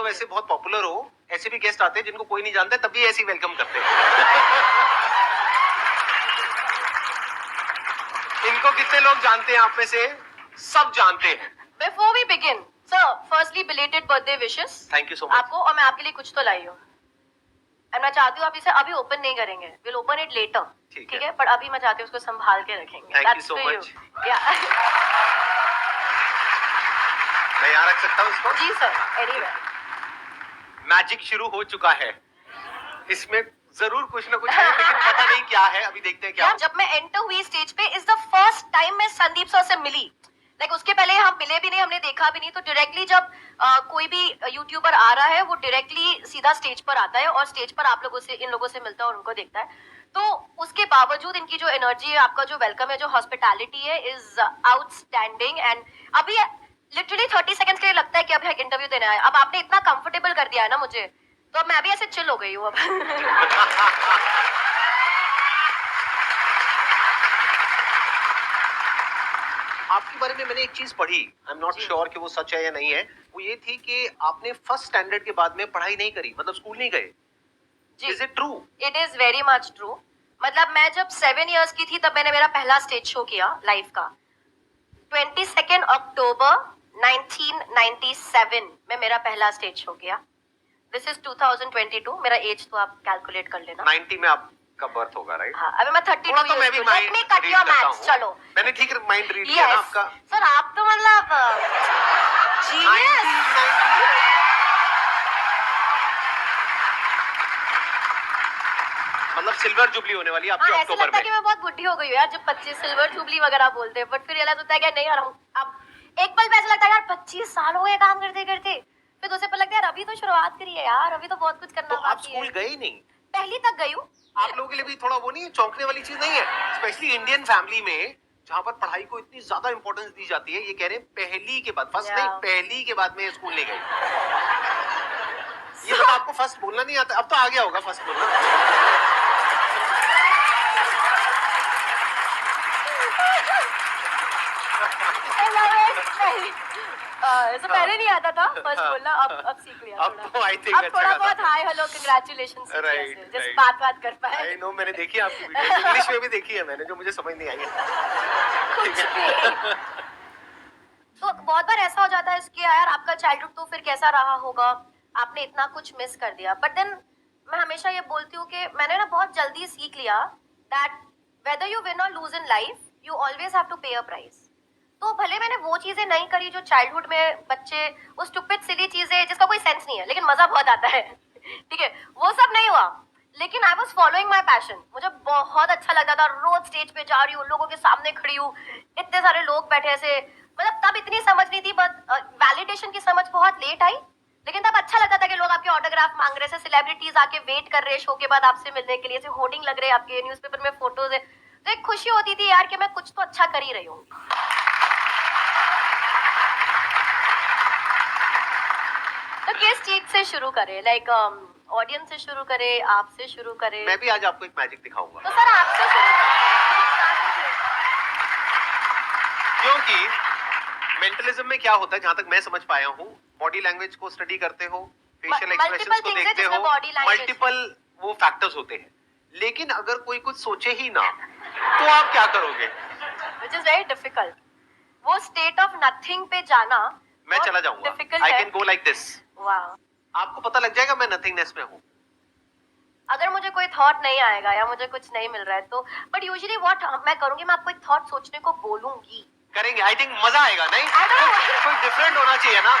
वैसे बहुत पॉपुलर हो, ऐसे भी गेस्ट आते हैं जिनको कोई नहीं जानता, तब भी ऐसे ही वेलकम करते हैं। इनको कितने लोग जानते हैं आप में से? सब जानते हैं। Before we begin, sir, firstly belated birthday wishes. Thank you so much. आपको, और मैं आपके लिए कुछ तो लाई हूँ। और मैं चाहती हूँ आप इसे अभी ओपन नहीं करेंगे, we'll open it later. ठीक है? पर अभी मैं चाहती हूँ उसको संभाल के रखेंगे। Thank you so much. मैं यहाँ रख सकता हूँ इसको? जी सर, anyway. मैजिक शुरू हो चुका है, इसमें जरूर कुछ ना कुछ है, लेकिन पता नहीं क्या है, अभी देखते हैं क्या। जब मैं एंटर हुई स्टेज पे, इज द फर्स्ट टाइम मैं संदीप सर से मिली। लाइक उसके पहले हम मिले भी नहीं, हमने देखा भी नहीं। तो डायरेक्टली जब कोई भी यूट्यूबर आ रहा है, वो डायरेक्टली सीधा स्टेज पर आता है और स्टेज पर आप लोगों से, इन लोगों से मिलता है और उनको देखता है। तो उसके बावजूद इनकी जो एनर्जी है, आपका जो वेलकम है, जो हॉस्पिटैलिटी है, इज आउटस्टैंडिंग। एंड अभी लिटरली 30 सेकंड्स के लिए लगता है कि अभी एक इंटरव्यू देने आया। अब आपने इतना कंफर्टेबल कर दिया है ना मुझे, तो अब मैं भी ऐसे चिल हो गई हूँ अब। आपके बारे में मैंने एक चीज पढ़ी, आई एम नॉट श्योर कि वो सच है या नहीं है। वो ये थी कि आपने फर्स्ट स्टैंडर्ड के बाद में पढ़ाई नहीं करी, मतलब स्कूल नहीं गए। Is it true? It is very much true. मतलब मैं जब 7 इयर्स की थी, तब मैंने मेरा पहला स्टेज शो किया लाइव का। 22 अक्टूबर 1997 में मेरा पहला स्टेज शो किया। This is 2022। मेरा एज तो आप कैलकुलेट कर लेना। 90 में आपका बर्थ होगा, राइट? हाँ, अभी मैं 32 थोड़ा तो मैं भी let me cut your maths. चलो, मैंने ठीक माइंड रीड किया ना आपका। सर आप तो मतलब जीनियस। 1990 मतलब सिल्वर जुबली होने वाली है आपकी ऐसा अक्टूबर लगता है में। कि मैं बहुत बुढ़ी हो गई हूँ यार, जब 25 सिल्वर जुबली वगैरह बोलते हैं। बट फिर रियलाइज होता है कि नहीं यार, अब एक पल पे ऐसा लगता है यार 25 साल हो गए काम करते करते। फिर दूसरे पल लगता है यार अभी तो शुरुआत करी है यार, अभी तो बहुत कुछ करना तो आप बाकी स्कूल है। गए ही नहीं? पहली तक गई हूँ। आप लोगों के लिए भी थोड़ा वो नहीं है, चौंकने वाली चीज नहीं है? स्पेशली इंडियन फैमिली में, जहाँ पर पढ़ाई को इतनी ज्यादा इंपॉर्टेंस दी जाती है। ये कह रहे हैं पहली के बाद, फर्स्ट नहीं, पहली के बाद में स्कूल नहीं गई। ये मतलब आपको फर्स्ट बोलना नहीं आता? अब तो आ गया होगा फर्स्ट बोलना। ऐसा पहले नहीं आता था फर्स्ट बोलना, अब सीख लिया। अब तो आई थिंक अब थोड़ा बहुत hi hello congratulations right, just बात कर पाए। आई नो, मैंने देखी आपकी वीडियो, इंग्लिश में भी देखी है मैंने, जो मुझे समझ नहीं आई है। तो बहुत बार ऐसा हो जाता है इसके, यार आपका चाइल्डहुड तो फिर कैसा रहा होगा, आपने इतना कुछ मिस कर दिया। बट देन मैं हमेशा ये बोलती हूँ कि मैंने ना बहुत जल्दी सीख लिया दैट वेदर यू विन और lose in life, you always have to pay a price. तो भले मैंने वो चीजें नहीं करी जो चाइल्डहुड में बच्चे, वो स्टूपिड सिली चीजें जिसका कोई सेंस नहीं है लेकिन मजा बहुत आता है, ठीक है, वो सब नहीं हुआ। लेकिन I was following my passion. मुझे बहुत अच्छा लगता था, रोज स्टेज पे जा रही हूँ, लोगों के सामने खड़ी हूँ, इतने सारे लोग बैठे ऐसे। मतलब तब इतनी समझ नहीं थी, बट वैलिडेशन की समझ बहुत लेट आई। लेकिन तब अच्छा लगता था कि लोग आपके ऑटोग्राफ मांग रहे, सेलिब्रिटीज आके वेट कर रहे शो के बाद आपसे मिलने के लिए, ऐसे होर्डिंग लग रहे, आपके न्यूज़पेपर में फोटोज है। तो एक खुशी होती थी यार कि मैं कुछ तो अच्छा कर ही रही हूँ। तो किस चीज से शुरू करें? लाइक ऑडियंस से शुरू करें, आपसे शुरू करें? मैं भी आज आपको एक मैजिक दिखाऊंगा। तो सर आपसे शुरू करें। क्योंकि मेंटलिज्म में क्या होता है, जहां तक मैं समझ पाया हूँ, बॉडी लैंग्वेज को स्टडी करते हो, फेशियल एक्सप्रेशंस को देखते हो, मल्टीपल वो फैक्टर्स होते हैं। लेकिन अगर कोई कुछ सोचे ही ना, तो आप क्या करोगे? Which is very difficult. वो स्टेट ऑफ नथिंग पे जाना मैं चला जाऊंगा। डिफिकल्ट आई है। Can go like this. वाह। आपको पता लग जाएगा मैं नथिंगनेस में हूँ। अगर मुझे कोई थॉट नहीं आएगा या मुझे कुछ नहीं मिल रहा है तो, बट यूजुअली व्हाट मैं करूंगी, मैं आपको एक थॉट सोचने को बोलूंगी। करेंगे, आई थिंक मजा आएगा। नहीं, कोई डिफरेंट होना चाहिए ना।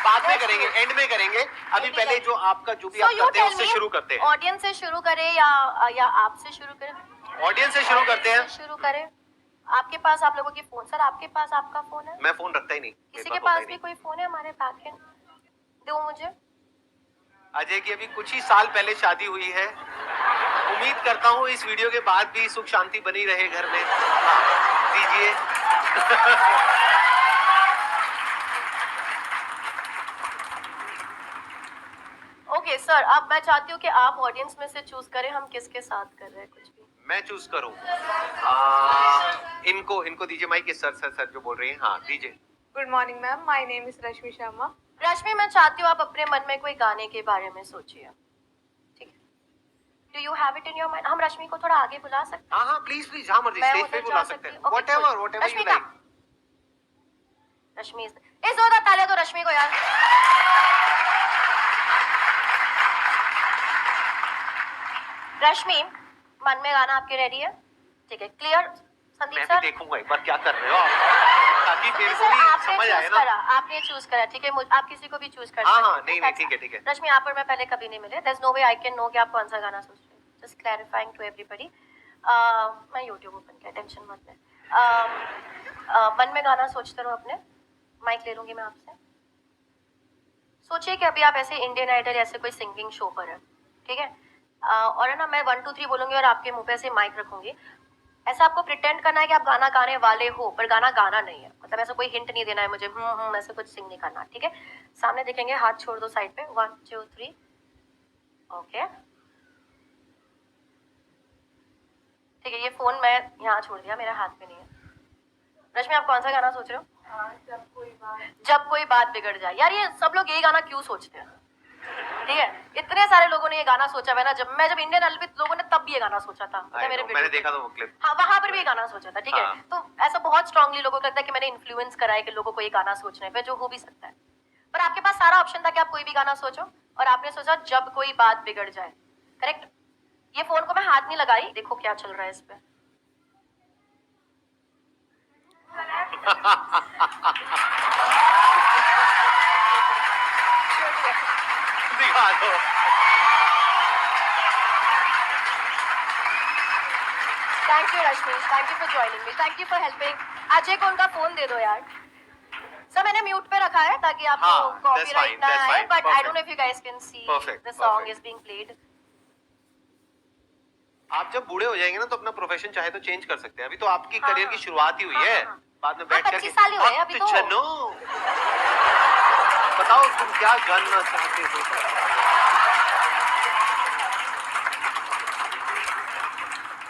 बाद में करेंगे, एंड में करेंगे। अभी पहले जो आपका जो भी आप करते हैं उससे शुरू करते हैं। ऑडियंस से शुरू करें या आपसे शुरू करें? ऑडियंस से शुरू करते हैं। शुरू करें। आपके पास आप लोगों की फोन, सर आपके पास आपका फोन है? मैं फोन रखता ही नहीं। किसी के पास भी कोई फोन है हमारे बैक एंड? दो मुझे। अजय की अभी कुछ ही साल पहले शादी हुई है। उम्मीद करता हूँ इस वीडियो के बाद भी सुख शांति बनी रहे घर में। दीजिए। ओके सर, अब मैं चाहती हूँ कि आप ऑडियंस में से चूज करें हम किसके साथ कर रहे हैं कुछ भी। मैं चूज करूँ? इनको दीजिए माइक। सर जो बोल रही हैं, हाँ दीजिए। Good morning, ma'am. My name is Rashmi Sharma. रश्मि, मैं चाहती हूँ आप अपने मन में कोई गाने के बारे में सोचिए, ठीक है? Do you have it in your mind? हम रश्मि को थोड़ा आगे बुला सकते हाँ हाँ प्लीज प्लीज, जहाँ मर्जी मैं स्टेज उधर पे जा बुला सकती सकते हैं, हूँ। Okay, whatever cool. whatever Rashmi you का like. रश्मि इस जोरदार तालियां दो रश्मि को यार। रश्मि, मन में गाना आपके रेडी है? ठीक है, क्लियर? संदीप मैं भी सर, देखूंगा एक बार क्या कर रहे हो आप, ताकि मेरे को सर भी आपने समझ आए चूज ना। करा, आपने चूज करा, ठीक है? आप किसी को भी चूज कर हाँ सकते हाँ हैं। नहीं नहीं ठीक है ठीक है। रश्मि, आप और मैं पहले कभी नहीं मिले, there's no way I can know कि आप कौन सा गाना सोच रहे हैं। Just clarifying to everybody. मैं YouTube ओपन किया, टेंशन मत ले। मन में गाना सोचते रहो अपने, माइक ले लूंगी मैं आपसे। सोचिए कि अभी आप ऐसे इंडियन आइडल ऐसे कोई सिंगिंग शो पर है, ठीक है? और है ना, मैं 1 2 3 बोलूंगी और आपके मुंह पे ऐसे माइक रखूंगी। ऐसा आपको प्रिटेंड करना है कि आप गाना गाने वाले हो, पर गाना गाना नहीं है। मतलब ऐसा कोई हिंट नहीं देना है मुझे, ऐसे कुछ सिंग नहीं करना, ठीक है? सामने देखेंगे, हाथ छोड़ दो साइड पे, 1 2 3, ओके, ठीक है? ये फोन मैं यहाँ छोड़ दिया, मेरा हाथ में नहीं है। रश्मि, आप कौन सा गाना सोच रहे हो? जब कोई बात बिगड़ जाए। यार ये सब लोग ये गाना क्यों सोचते हैं, ठीक है? इतने सारे लोगों ने ये गाना सोचा है ना, जब इंडियन आइडल पे लोगों ने तब भी ये गाना सोचा था, मेरे मैंने देखा था वो क्लिप। हाँ, वहां पर भी ये गाना सोचा था, ठीक है? हाँ। तो ऐसा बहुत स्ट्रांगली लोगों को लगता है कि मैंने इन्फ्लुएंस करा है कि लोगों को ये गाना सोचने पे, जो हो भी सकता है। पर आपके पास सारा ऑप्शन था कि आप कोई भी गाना सोचो, और आपने सोचा जब कोई बात बिगड़ जाए, करेक्ट? ये फोन को मैं हाथ नहीं लगाई, देखो क्या चल रहा है इस पे। दिखा दो। Thank you Rashmi, thank you for joining me, thank you for helping. Ajay को उनका फोन दे दो यार। सर मैंने म्यूट पे रखा है ताकि आपको हाँ, कॉपीराइट ना that's आए, fine, but I perfect. Don't know if you guys can see Perfect, the song perfect. Is being played. आप जब बूढ़े हो जाएंगे ना तो अपना प्रोफेशन चाहे तो चेंज कर सकते हैं, अभी तो आपकी हाँ, करियर की हाँ। शुरुआत ही हुई है। हाँ। बाद में हाँ, बैठ कर 25 साल ही हुए हैं अभी तो। जनो बताओ तुम क्या जानना चाहते हो।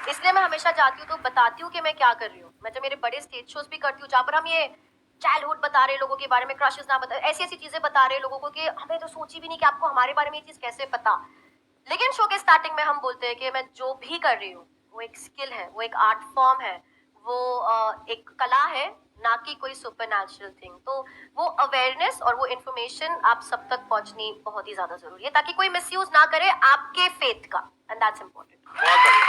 इसलिए मैं हमेशा जाती हूँ तो बताती हूँ कि मैं क्या कर रही हूँ। मैं जब मेरे बड़े स्टेज शोज भी करती हूँ जहाँ पर हम ये चाइल्डहुड बता रहे लोगों के बारे में, क्रशेस ना बता, ऐसी ऐसी चीजें बता रहे लोगों को कि हमें तो सोची भी नहीं कि आपको हमारे बारे में ये चीज कैसे पता। लेकिन शो के स्टार्टिंग में हम बोलते हैं कि मैं जो भी कर रही हूँ वो एक स्किल है, वो एक आर्ट फॉर्म है, वो एक कला है, ना कि कोई सुपरनैचुरल थिंग। तो वो अवेयरनेस और वो इन्फॉर्मेशन आप सब तक पहुंचनी बहुत ही ज्यादा जरूरी है ताकि कोई मिसयूज ना करे आपके फेथ का, एंड दैट्स इम्पोर्टेंट। बहुत बढ़िया।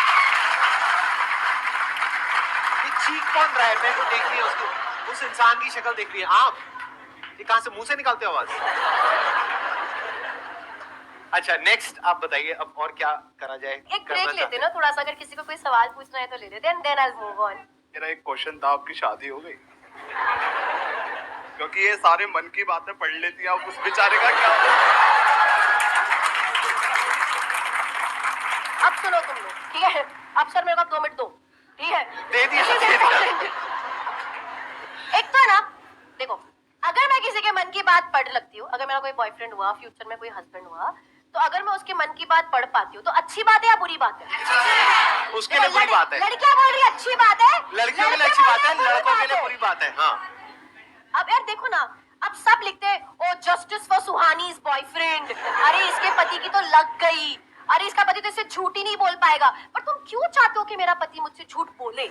ये चीख कौन रहा है? मेरे को देख रही है, उसको, उस इंसान की शक्ल देख रही है। आप ये कहां से मुंह से निकालते हो आवाज? अच्छा नेक्स्ट आप बताइए अब और क्या करा जाए। एक ब्रेक लेते ना थोड़ा सा, अगर किसी को कोई सवाल पूछना है तो ले लेते हैं, then I will move on. मेरा एक क्वेश्चन था, आपकी शादी हो गई? क्योंकि ये सारे मन की बातें पढ़ लेती हैं, अब उस बेचारे का क्या हो? अब सुनो तुम लोग, ठीक है? अब सर मेरे को 2 मिनट दो, ठीक है? दे दिया। एक तो है ना, देखो, अगर मैं किसी के मन की बात पढ़ लगती हूँ, अगर मेरा कोई बॉयफ्रेंड हुआ, फ्यूचर में कोई हस्बैंड हुआ, तो अगर मैं उसके मन की बात पढ़ पाती हूँ तो अच्छी बात है या बुरी बात है? उसके लिए बुरी बात है। लड़कियां बोल रही है अच्छी बात है, लड़कियों के लिए अच्छी बात है, लड़कों के लिए बुरी बात है। हाँ अब यार देखो ना, अब सब लिखते हैं ओ जस्टिस फॉर सुहानीज बॉयफ्रेंड, अरे इसके पति की तो लग गई, अरे इसका पति तो इससे झूठ ही नहीं बोल पाएगा। पर तुम क्यों चाहते हो कि मेरा पति मुझसे झूठ बोले?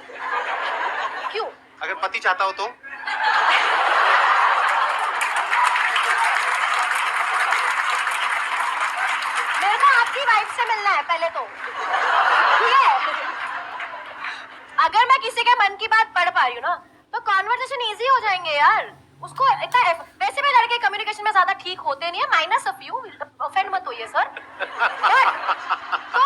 क्यों? अगर पति चाहता हो तो मेरे को आपकी वाइफ से मिलना है पहले तो, ठीक है? अगर मैं किसी के मन की बात पढ़ पा रही हूँ ना तो कॉन्वर्सेशन इजी हो जाएंगे यार। उसको इतना वैसे भी लड़के कम्युनिकेशन में ज्यादा ठीक होते नहीं है, माइनस ऑफ यू, ऑफेंड मत होइए सर। तो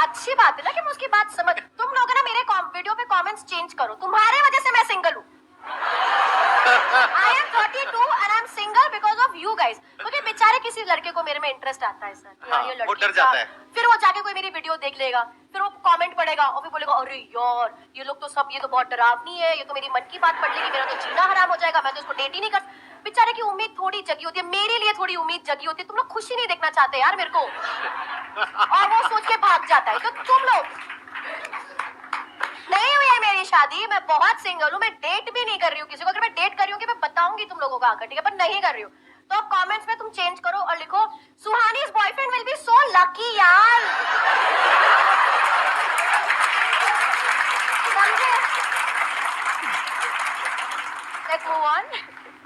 अच्छी बात है ना कि मैं उसकी बात समझ। तुम लोग ना मेरे वीडियो पे कमेंट्स चेंज करो, तुम्हारे वजह से मैं सिंगल हूँ। I am 32 and I am single because of you guys। क्योंकि बेचारे किसी लड़के को मेरे में इंटरेस्ट आता है सर, हाँ, ये वो लड़की डर जाता है। फिर वो जाके कोई मेरी वीडियो देख लेगा, फिर वो कमेंट पढ़ेगा और फिर बोलेगा अरे यार ये लोग तो सब, ये तो बहुत डरावनी है, ये तो मेरी मन की बात पढ़ लेगी, मेरा तो जीना हराम हो जाएगा, मैं तो इसको डेट ही नहीं कर। बेचारे की उम्मीद थोड़ी जगी होती है, मेरे लिए थोड़ी उम्मीद जगी होती है। तुम लोग खुशी नहीं देखना चाहते यार मेरे को, और वो सोच के भाग जाता है। तो तुम लोग, नहीं हुई है मेरी शादी, मैं बहुत सिंगल हूँ, मैं डेट भी नहीं कर रही हूँ किसी को। अगर मैं डेट कर रही हूँ कि मैं बताऊंगी तुम लोगों को आकर, ठीक है? पर नहीं कर रही हूँ। तो अब कमेंट्स में चेंज करो और लिखो Suhani's boyfriend will be so lucky यार। समझे? Let's move on.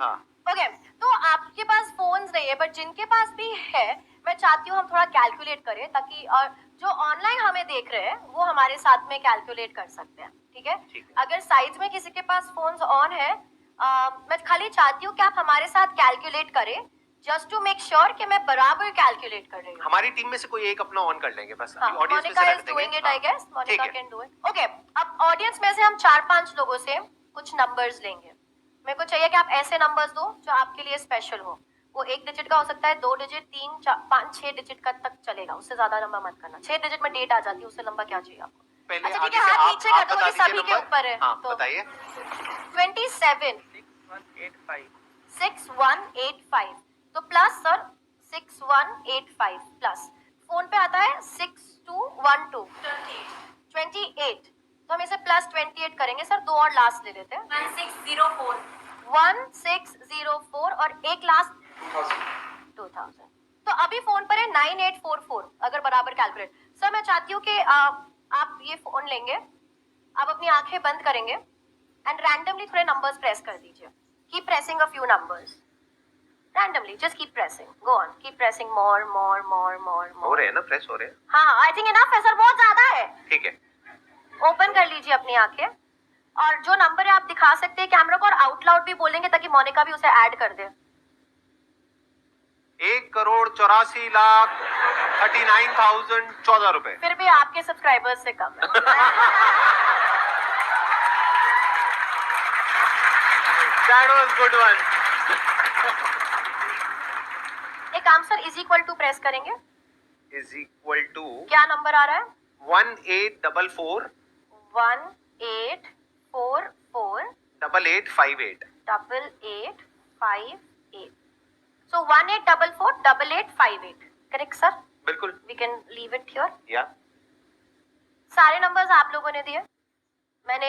हाँ ओके तो आपके पास फोन्स नहीं है बट जिनके पास भी है मैं चाहती हूँ हम थोड़ा कैलकुलेट करें ताकि और जो ऑनलाइन हमें देख रहे हैं वो हमारे साथ में कैलकुलेट कर सकते हैं। ठीक है? ठीक है। अगर साइड में किसी के पास फोन्स ऑन है मैं खाली चाहती हूँ कि आप हमारे साथ कैलकुलेट करें जस्ट टू मेक श्योर कि मैं बराबर कैलकुलेट कर रही हूँ। हमारी टीम में से कोई एक अपना ऑन कर लेंगे बस। हाँ, ऑडियंस में मोनिका से इज रख डूइंग देंगे। इट आई हाँ, गेस मोनिका ठीक है। Can do it. ओके अब ऑडियंस में से हम 4-5 लोगों से कुछ नंबर्स लेंगे। मेरे को चाहिए कि आप ऐसे नंबर्स दो जो आपके लिए स्पेशल हो। वो 1 डिजिट का हो सकता है, 2 डिजिट, 3, 4, 5, 6 डिजिट का तक चलेगा। उससे ज्यादा लंबा मत करना। 6 डिजिट में डेट आ जाती है, उससे लंबा क्या चाहिए आपको? पहले अच्छा ठीक आगे है, से हाथ नीचे कर आप दो, बता ये दीजिए सभी के नंबर। ऊपर है। हाँ तो बताइए। 27 6185 6185 तो प्लस सर 6185 प्लस फोन पे आता है 6212 28 तो हम इसे प्लस 28 करेंगे सर। 2 और लास्ट ले लेते हैं 1604 और एक लास्ट 2000 तो अभी फोन पर है 9844 अगर बराबर कैलकुलेट। सर मैं चाहती हूँ कि आप ये फोन लेंगे, आप अपनी आंखें बंद करेंगे एंड रैंडमली थोड़े नंबर्स प्रेस कर दीजिए। Keep pressing a few numbers randomly, just keep pressing, go on, keep pressing more more more more हो रहे हैं ना, प्रेस हो रहे हैं। हाँ आई थिंक इनफ है सर, बहुत ज्यादा है। ठीक है, ओपन कर लीजिए अपनी आंखें और जो नंबर है आप दिखा सकते हैं कैमरा को और आउट लाउड भी बोलेंगे ताकि मोनिका भी उसे ऐड कर दे। 1,84,39,014 रुपए। फिर भी आपके सब्सक्राइबर्स से कम है। That was good one. एक काम sir is equal to press करेंगे, Is equal to क्या नंबर आ रहा है? 1844 1844 8858। 8858 so 1844 8858 करेक्ट सर? बिल्कुल। We can leave it here. या सारे नंबर्स आप लोगों ने दिए, मैंने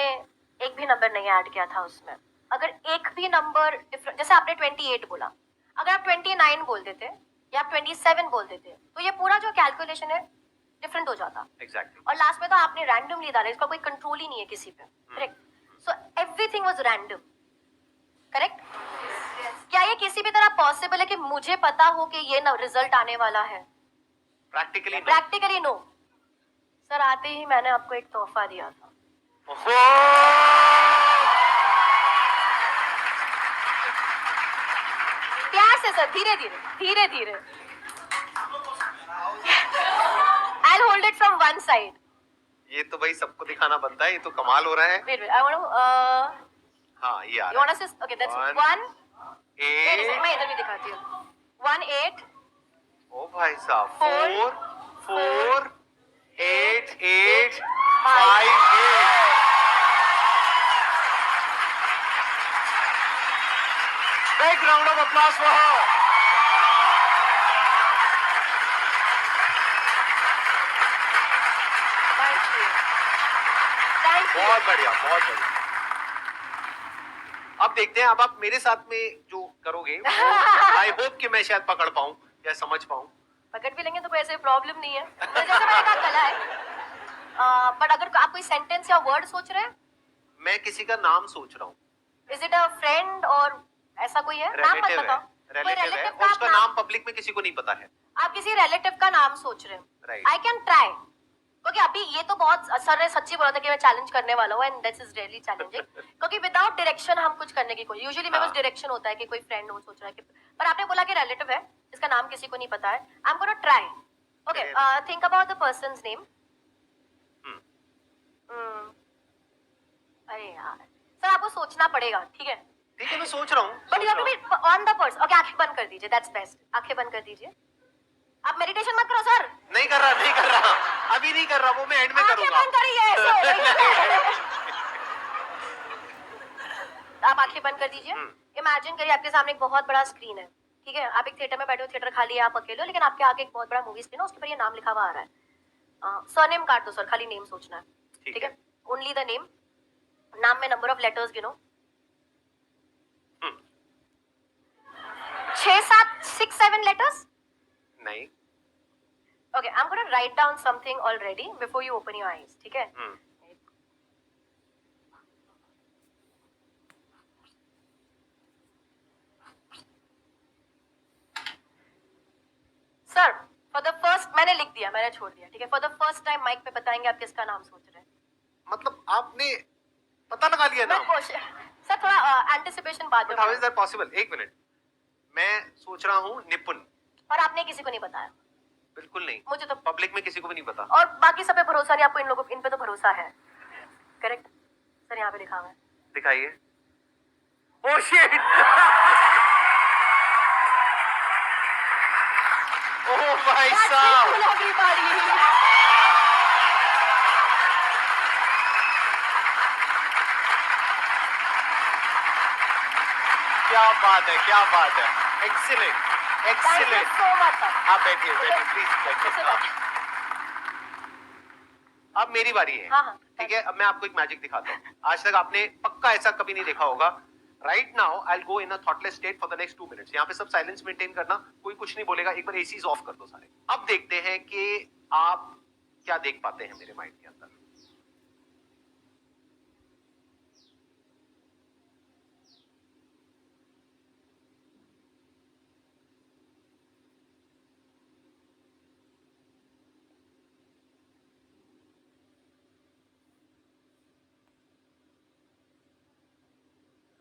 एक भी नंबर नहीं ऐड किया था उसमें। अगर एक भी नंबर डिफरेंट, जैसे आपने 28 बोला, अगर आप 29 बोल देते या आप 27 बोल देते तो ये पूरा जो कैलकुलेशन है डिफरेंट हो जाता। एग्जैक्टली। और लास्ट में तो आपने रैंडमली डाला, इसका कोई कंट्रोल ही नहीं है किसी पे। Correct? So everything was random. Correct? क्या ये किसी भी तरह पॉसिबल है कि मुझे पता हो कि ये रिजल्ट आने वाला है? Practically practically no. सर आते ही मैंने आपको एक तोहफा दिया था। प्यार से सर, धीरे धीरे धीरे धीरे। I'll hold it from one side. ये तो भाई सबको दिखाना बनता है, ये तो कमाल हो रहा है। Wait, I want to. हाँ ये आ You रहा want us to? Okay, that's One, one. है। मैं इधर भी दिखाती हूँ। 18. ओ भाई साहब, Four, 4 4 8 8 5 8। Big round of applause for her. Thank you. Thank you. बहुत बढ़िया, बहुत बढ़िया। अब देखते हैं, अब आप मेरे साथ में जो करोगे, आई होप कि मैं शायद पकड़ पाऊं या समझ पाऊं। पकड़ भी लेंगे तो कोई ऐसे प्रॉब्लम नहीं है। तो जैसे मैंने कहा कला है। बट अगर आप कोई सेंटेंस या वर्ड सोच रहे हैं, मैं किसी का नाम सोच रहा हूँ। इज इट अ फ्रेंड और ऐसा कोई है? नाम मत रिलेटिव है, बताओ। कोई रिलेटिव है, relative और का उसका आप नाम पब्लिक में किसी को नहीं पता है। आप किसी रिलेटिव का नाम सोच रहे हो। Right. आई कैन ट्राई क्योंकि अभी ये तो बहुत सर ने सच्ची बोला था कि मैं चैलेंज करने वाला हूँ and that is really challenging क्योंकि विदाउट डायरेक्शन हम कुछ करने की कोई, यूजुअली मेरे पास हाँ। डायरेक्शन होता है कि कोई फ्रेंड हो सोच रहा है कि, पर आपने बोला कि रिलेटिव है जिसका नाम किसी को नहीं पता है। I am gonna try. Okay, think about the persons name. अरे यार सर आपको सोचना पड़ेगा, ठीक है? ठीक है, मैं सोच रहा हूँ। But you have to be on the person. Okay, आंखें बंद कर दीजिए, दैट्स बेस्ट। आंखें बंद कर दीजिए। आप मेडिटेशन मत करो सर। नहीं कर रहा, नहीं कर रहा, अभी नहीं कर रहा, वो मैं एंड में आंखें करूंगा। बंद करिए ऐसे। आप आंखें बंद कर दीजिए। इमेजिन करिए आपके सामने एक बहुत बड़ा स्क्रीन है, ठीक है? आप एक थिएटर में बैठे हो, थिएटर खाली है, आप अकेले हो, लेकिन आपके आगे एक बहुत बड़ा मूवी स्क्रीन है, उसके ऊपर ये नाम लिखा हुआ आ रहा है। सरनेम काट दो सर, खाली नेम सोचना है, ठीक है? Only the name. नाम में नंबर ऑफ लेटर्स गिनो। 6 7 6-7 letters? नहीं. Okay, I'm going to write down something already before you open your eyes. ठीक है? सर, for the first मैंने लिख दिया, मैंने छोड़ दिया, ठीक है? For the first time mike पे बताएंगे आप किसका नाम सोच रहे हैं? मतलब आपने पता लगा लिया ना? सर थोड़ा एंटिसिपेशन बाद में. But how is that possible? एक मिनट. मैं सोच रहा हूँ निपुण. और आपने किसी को नहीं बताया? बिल्कुल नहीं. मुझे तो पब्लिक में किसी को भी नहीं पता. और बाकी सब पे भरोसा नहीं, आपको इन पे तो भरोसा है. करेक्ट? सर यहाँ पे लिखा हुआ है. दिखाइए. Oh shit! Oh भाई साहब. क्या बात है, क्या बात है. Excellent. Excellent. so much, sir. आप बैठिए, प्लीज बैठिए. अब मेरी बारी है. हाँ. ठीक है, अब मैं आपको एक मैजिक दिखाता हूँ. आज तक आपने पक्का ऐसा कभी नहीं देखा होगा. Right now I will go in a thoughtless state for the next 2 minutes. यहाँ पे सब साइलेंस मेंटेन करना, कोई कुछ नहीं बोलेगा. एक बार एसीज ऑफ कर दो सारे. अब देखते हैं कि आप क्या देख पाते हैं मेरे माइंड के अंदर.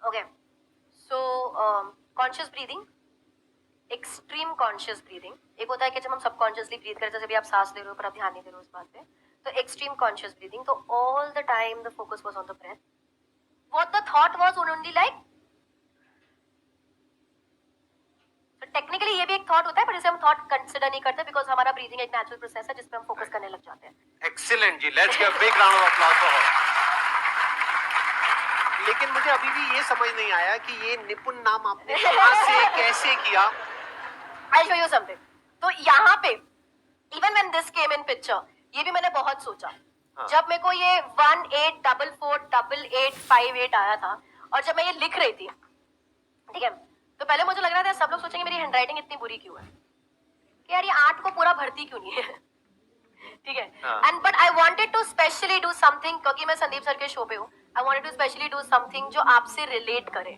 Okay. So, conscious breathing, extreme conscious breathing. एक होता है कि जब हम subconsciously breathe करते हैं, जब भी आप सांस ले रहे हो पर आप ध्यान नहीं दे रहे हो उस बात पे, तो extreme conscious breathing. तो all the time the focus was on the breath. What the thought was only like. So technically ये भी एक thought होता है, पर इसे हम thought consider नहीं करते because हमारा breathing एक natural process है जिसपे हम focus करने लग जाते हैं. Excellent ji. Let's give a big round of applause for her. लेकिन मुझे अभी भी ये समझ नहीं आया कि ये निपुण नाम आपने कहाँ से कैसे किया. I'll show you something. तो यहाँ पे even when this came in picture, ये भी मैंने बहुत सोचा. हाँ. जब मेरे को ये 18448858 आया था और जब मैं ये लिख रही थी, ठीक है, तो पहले मुझे लग रहा था सब लोग सोचेंगे मेरी हैंडराइटिंग इतनी बुरी क्यों है, कि यार ये 8 को पूरा भरती क्यों नहीं है. ठीक है. And but I wanted to specially do something, क्योंकि मैं संदीप सर के शो पे हूँ. I wanted to specially do something जो आपसे रिलेट करे.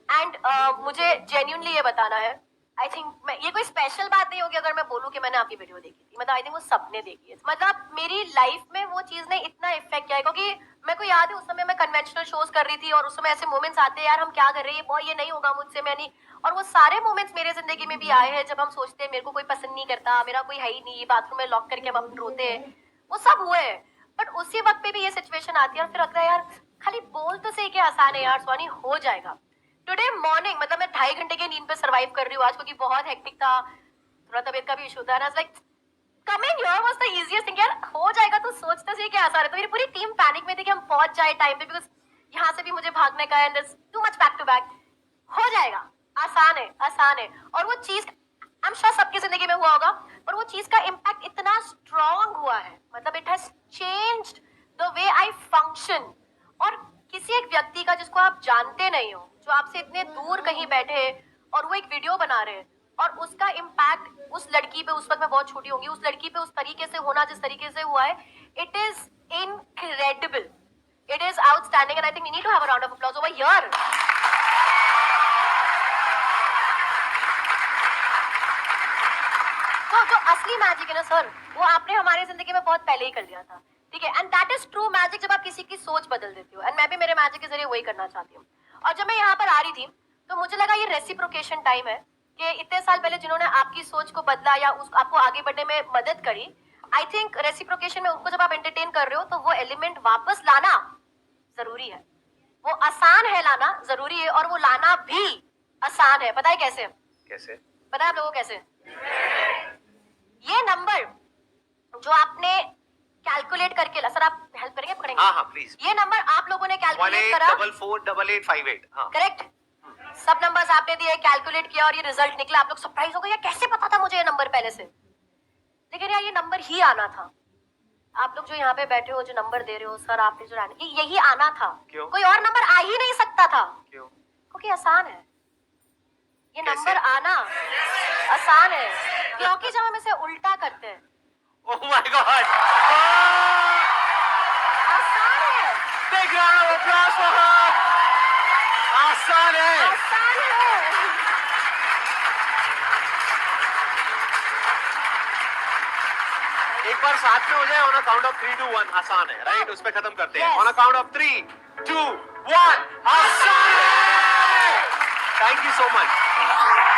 एंड मुझे जेन्युइनली ये बताना है, आई थिंक ये कोई स्पेशल बात नहीं होगी अगर मैं बोलूँ कि मैंने आपकी वीडियो देखी थी. मतलब आई थिंक वो सबने देखी है. मतलब मेरी लाइफ में वो चीज ने इतना इफेक्ट किया है, क्योंकि मेरे को याद है उस समय मैं कन्वेंशनल शोज कर रही थी और उस समय ऐसे मोमेंट्स आते हैं, यार हम क्या कर रहे हैं, बॉय ये नहीं होगा मुझसे, मैं नहीं. और वो सारे मोमेंट्स मेरे जिंदगी में भी आए हैं जब हम सोचते हैं मेरे को कोई पसंद नहीं करता, मेरा कोई है ही नहीं, बाथरूम में लॉक करके हम अपन रोते हैं. वो सब हुए हैं. बट उसी वक्त पे भी ये सिचुएशन आती है और फिर लगता है यार खाली बोल तो सही, क्या आसान है यार स्वानी, हो जाएगा. टुडे मॉर्निंग मतलब मैं 2.5 घंटे की नींद पे सर्वाइव कर रही हूँ आज, क्योंकि बहुत हेक्टिक था, थोड़ा तबीयत का भी इशू था. Like coming here was the easiest thing. यार हो जाएगा, तो सोचते सही क्या आसान है. तो मेरी पूरी टीम पैनिक में थी कि हम पहुंच जाए टाइम पे, बिकॉज यहाँ से भी मुझे भागने का है and too much back to back. हो जाएगा, आसान है, आसान है. और वो चीज आई एम श्योर सबकी जिंदगी में हुआ होगा, पर वो चीज का इम्पैक्ट इतना स्ट्रॉन्ग हुआ है. मतलब it has changed the way I function. और किसी एक व्यक्ति का जिसको आप जानते नहीं हो, जो आपसे इतने दूर कहीं बैठे और वो एक वीडियो बना रहे हैं और उसका इम्पैक्ट उस लड़की पे, उस वक्त मैं बहुत छोटी होंगी, उस लड़की पे उस तरीके से होना जिस तरीके से हुआ है, it is incredible, it is outstanding. And I think we need to have a round of applause over here. तो जो असली मैजिक है ना सर, वो आपने हमारी जिंदगी में बहुत पहले ही कर लिया था. ठीक है. And that is true magic, जब आप किसी की सोच बदल देती हो. एंड मैं भी मेरे मैजिक के जरिए वही करना चाहती हूँ. और जब मैं यहाँ पर आ रही थी तो मुझे लगा ये रेसिप्रोकेशन टाइम है, कि इतने साल पहले जिन्होंने आपकी सोच को बदला या आपको आगे बढ़ने में मदद करी, आई थिंक रेसिप्रोकेशन में उनको जब आप एंटरटेन कर रहे हो तो वो एलिमेंट वापस लाना जरूरी है. वो आसान है लाना, जरूरी है, और वो लाना भी आसान है. पता है कैसे? कैसे पता है आप लोगों को कैसे? ये नंबर जो आपने कैलकुलेट करके, सर आप हेल्प करेंगे, पकड़ेंगे? हाँ हाँ प्लीज. ये नंबर आप लोगों ने कैलकुलेट करा, 18448858. हाँ करेक्ट. सब नंबर्स आपने दिए, कैलकुलेट किया और ये रिजल्ट निकला. आप लोग सरप्राइज हो गए, यार कैसे पता था मुझे ये नंबर पहले से? लेकिन यार ये नंबर ही आना था. आप लोग जो यहाँ पे बैठे हो, जो नंबर दे रहे हो, सर आपने जो यही आना था. क्यों? कोई और नंबर आ ही नहीं सकता था. क्यों? क्योंकि आसान है. ये कैसे? नंबर आना आसान है क्योंकि जब हम इसे उल्टा करते हैं ओह माय गॉड, आसान है, big round of applause for her. आसान है। आसान है। एक बार साथ में हो जाए ऑन अ काउंट ऑफ 3 2 1 आसान है, राइट? उस पे खत्म करते हैं Yes. On a count of 3 2 1 आसान है। Thank you so much.